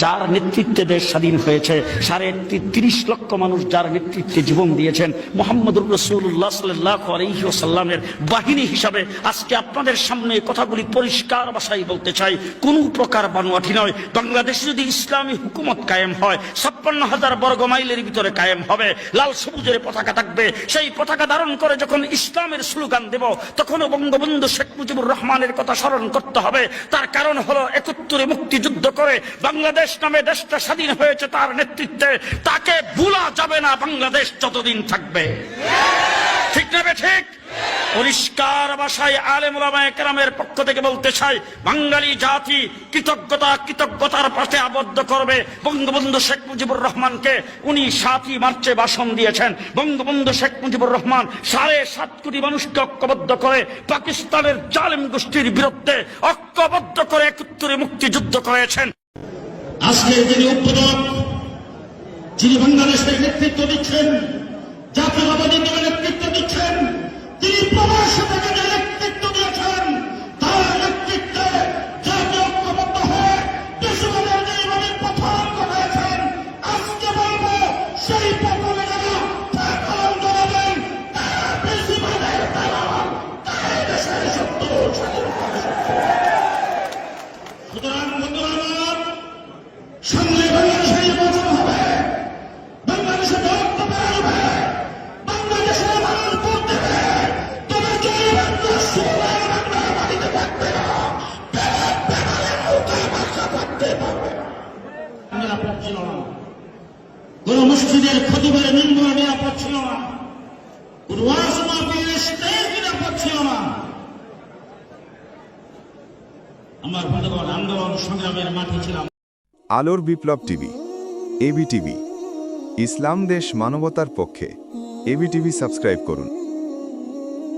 যার নেতৃত্বে দেশ স্বাধীন হয়েছে, ৩.৩০ লক্ষ মানুষ যার নেতৃত্বে জীবন দিয়েছেন, মুহাম্মদুর রাসূলুল্লাহ সাল্লাল্লাহু আলাইহি ওয়াসাল্লামের বাহিনী হিসাবে আজকে আপনাদের সামনে কথাগুলি পরিষ্কার ভাষায় বলতে চাই, কোনো প্রকার বানোয়াটি নয়। বাংলাদেশে যদি ইসলামী হুকুমত কায়েম হয়, ৫৬,০০০ বর্গ মাইলের ভিতরে কায়েম হবে, লাল সবুজের পতাকা থাকবে। সেই পতাকা ধারণ করে যখন ইসলামের স্লোগান দেব, তখন বঙ্গবন্ধু শেখ মুজিবুর রহমানের কথা স্মরণ করতে হবে। তার কারণ হলো ৭১-এ মুক্তিযুদ্ধ করে বাংলাদেশ নামে দেশটা স্বাধীন হয়েছে তার নেতৃত্বে। তাকে ভোলা যাবে না বাংলাদেশ যতদিন থাকবে। ঠিক না ঠিক? পরিষ্কার ভাষায় আলেম ওলামায়ে কেরামের পক্ষ থেকে বলতে চাই, বাঙালি জাতি কৃতজ্ঞতার পাশে আবদ্ধ করবে বঙ্গবন্ধু শেখ মুজিবুর রহমানকে। উনি ৭ই মার্চে ভাষণ দিয়েছেন। বঙ্গবন্ধু শেখ মুজিবুর রহমান ৭.৫ কোটি মানুষকে ঐক্যবদ্ধ করে পাকিস্তানের জালেম গোষ্ঠীর বিরুদ্ধে ঐক্যবদ্ধ করে ৭১-এ মুক্তিযুদ্ধ করেছেন। আজকে যিনি উদ্বোধক, যিনি বাংলাদেশের নেতৃত্ব দিচ্ছেন, জাতীয়তাবাদী দলের নেতৃত্ব দিচ্ছেন, তিনি প্রবাসী থেকে যে নেতৃত্ব দিয়েছেন, তার নেতৃত্বে জাতীয় ঐক্যবদ্ধ হয়ে দেশবাদের যেভাবে পথন ঘটাচ্ছেন, আজকে বলবো সেই পথনে যারা পথন ধরাবেন তারা বেশিরভাগের দালাল, তারাই দেশের শত্রু। সুতরাং বন্ধুরা আমার, সামনে বাংলাদেশের নির্বাচন হবে, বাংলাদেশে দৌড়তে পারবে, বাংলাদেশের মানুষ ভোট দেবে, তবে কেউ বাংলা বাড়িতে থাকবে না, থাকতে পারবে না। নিরাপদ ছিল না, কোন মসজিদের খতিবের মিম্বর নিরাপদ ছিল না, কোন ওয়াজ মাহফিলের স্টেজ নিরাপদ ছিল না। আমার বন্ধুগণ, আন্দোলন সংগ্রামের মাঠে ছিলাম। আলোর বিপ্লব টিভি, এবিটিভি, ইসলাম দেশ মানবতার পক্ষে। এবিটিভি সাবস্ক্রাইব করুন।